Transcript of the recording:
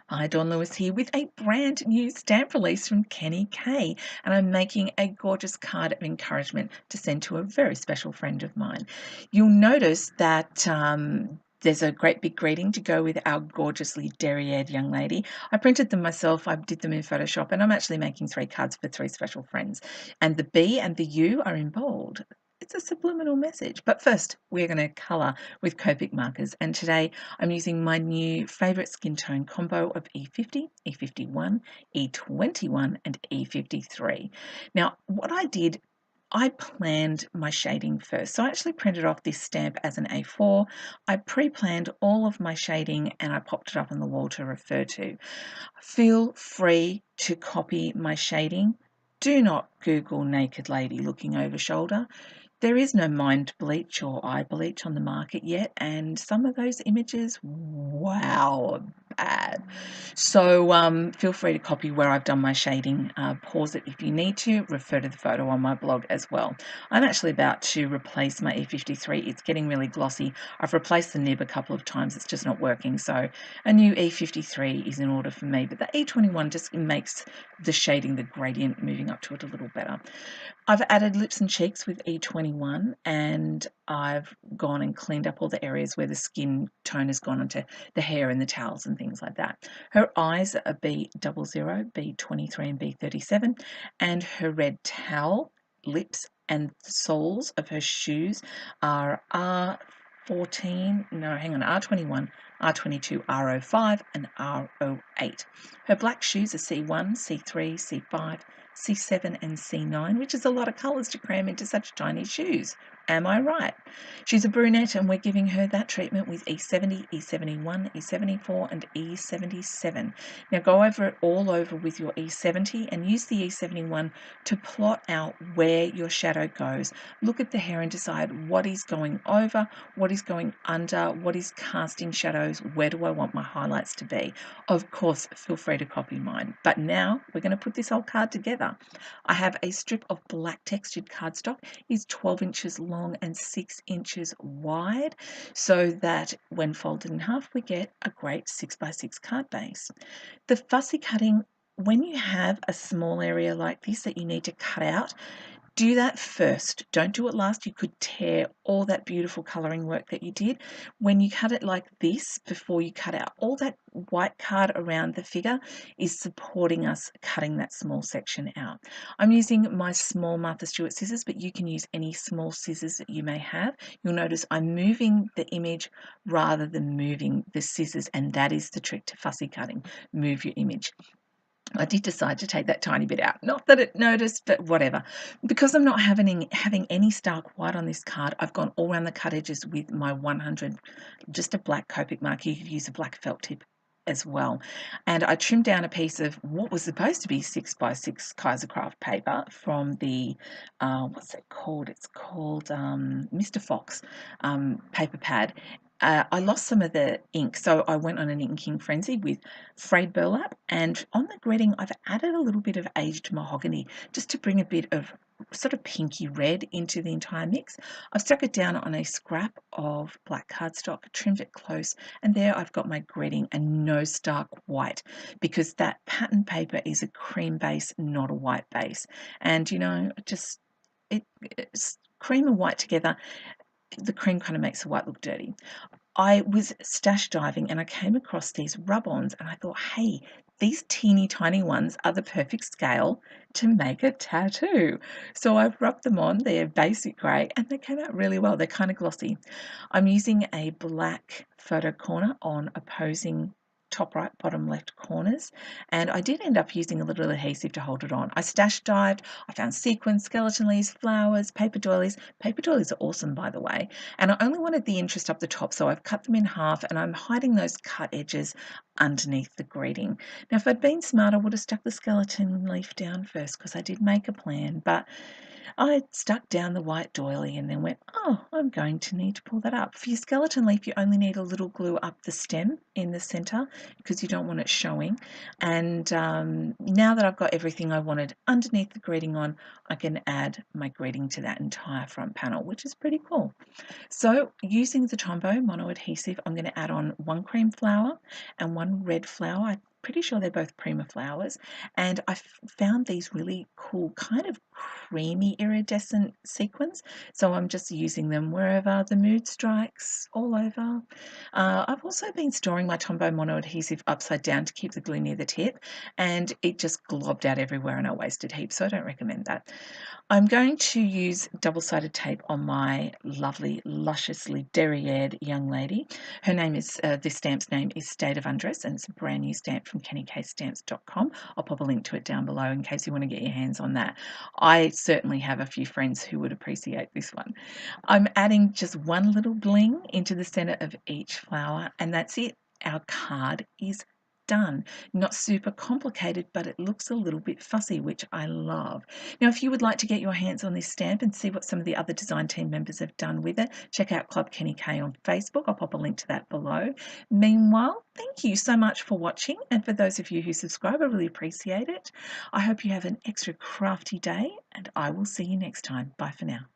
Hi, Dawn Lewis here with a brand new stamp release from KennyK, and I'm making a gorgeous card of encouragement to send to a very special friend of mine. You'll notice that there's a great big greeting to go with our gorgeously derriere young lady. I printed them myself, I did them in Photoshop, and I'm actually making 3 cards for 3 special friends. And the B and the U are in bold. It's a subliminal message. But first, we're going to colour with Copic markers, and today I'm using my new favourite skin tone combo of E50, E51, E21 and E53. Now, what I did, I planned my shading first. So I actually printed off this stamp as an A4. I pre-planned all of my shading and I popped it up on the wall to refer to. Feel free to copy my shading. Do not Google naked lady looking over shoulder. There is no mind bleach or eye bleach on the market yet, and some of those images, wow, bad. So feel free to copy where I've done my shading. Pause it if you need to. Refer to the photo on my blog as well. I'm actually about to replace my E53. It's getting really glossy. I've replaced the nib a couple of times. It's just not working. So a new E53 is in order for me. But the E21 just makes the shading, the gradient moving up to it a little better. I've added lips and cheeks with E21, and I've gone and cleaned up all the areas where the skin tone has gone onto the hair and the towels and things like that. Her eyes are B00, B23 and B37, and her red towel, lips and the soles of her shoes are R14, no, hang on, R21, R22, R05 and R08. Her black shoes are C1, C3, C5, C7 and C9, which is a lot of colours to cram into such tiny shoes. Am I right? She's a brunette and we're giving her that treatment with E70, E71, E74 and E77. Now go over it all over with your E70 and use the E71 to plot out where your shadow goes. Look at the hair and decide what is going over, what is going under, what is casting shadows, where do I want my highlights to be. Of course, feel free to copy mine. But now we're going to put this whole card together. I have a strip of black textured cardstock. It's 12 inches long and 6 inches wide, so that when folded in half we get a great 6x6 card base. The fussy cutting, when you have a small area like this that you need to cut out, do that first. Don't do it last. You could tear all that beautiful colouring work that you did. When you cut it like this, before you cut out all that white card around the figure, is supporting us cutting that small section out. I'm using my small Martha Stewart scissors, but you can use any small scissors that you may have. You'll notice I'm moving the image rather than moving the scissors, and that is the trick to fussy cutting. Move your image. I did decide to take that tiny bit out. Not that it noticed, but whatever. Because I'm not having any stark white on this card, I've gone all around the cut edges with my 100, just a black Copic marker. You could use a black felt tip as well. And I trimmed down a piece of what was supposed to be 6x6 Kaisercraft paper from the, what's it called? It's called Mr. Fox paper pad. I lost some of the ink, so I went on an inking frenzy with frayed burlap, and on the grading I've added a little bit of aged mahogany just to bring a bit of sort of pinky red into the entire mix. I've stuck it down on a scrap of black cardstock, trimmed it close, and there I've got my grading and no stark white, because that pattern paper is a cream base, not a white base. And you know, just it's cream and white together, the cream kind of makes the white look dirty. I was stash diving and I came across these rub-ons and I thought, hey, these teeny tiny ones are the perfect scale to make a tattoo. So I've rubbed them on. They're basic grey and they came out really well. They're kind of glossy. I'm using a black photo corner on opposing top right, bottom left corners, and I did end up using a little adhesive to hold it on. I stash dived, I found sequins, skeleton leaves, flowers, paper doilies. Paper doilies are awesome, by the way, and I only wanted the interest up the top, so I've cut them in half and I'm hiding those cut edges underneath the greeting. Now if I'd been smart, I would have stuck the skeleton leaf down first, because I did make a plan, but I stuck down the white doily and then went, oh, I'm going to need to pull that up. For your skeleton leaf, you only need a little glue up the stem in the center, because you don't want it showing. And now that I've got everything I wanted underneath the greeting on, I can add my greeting to that entire front panel, which is pretty cool. So using the Tombow mono adhesive, I'm going to add on 1 cream flower and 1 red flower. I pretty sure they're both Prima flowers, and I found these really cool kind of creamy iridescent sequins, so I'm just using them wherever the mood strikes, all over. I've also been storing my Tombow mono adhesive upside down to keep the glue near the tip, and it just globbed out everywhere and I wasted heaps, so I don't recommend that. I'm going to use double-sided tape on my lovely, lusciously derriere young lady. Her name is, this stamp's name is State of Undress, and it's a brand new stamp from KennyK Stamps.com. I'll pop a link to it down below in case you want to get your hands on that. I certainly have a few friends who would appreciate this one. I'm adding just one little bling into the center of each flower, and that's it. Our card is done. Not super complicated, but it looks a little bit fussy, which I love. Now, if you would like to get your hands on this stamp and see what some of the other design team members have done with it, check out Club KennyK on Facebook. I'll pop a link to that below. Meanwhile, thank you so much for watching, and for those of you who subscribe, I really appreciate it. I hope you have an extra crafty day, and I will see you next time. Bye for now.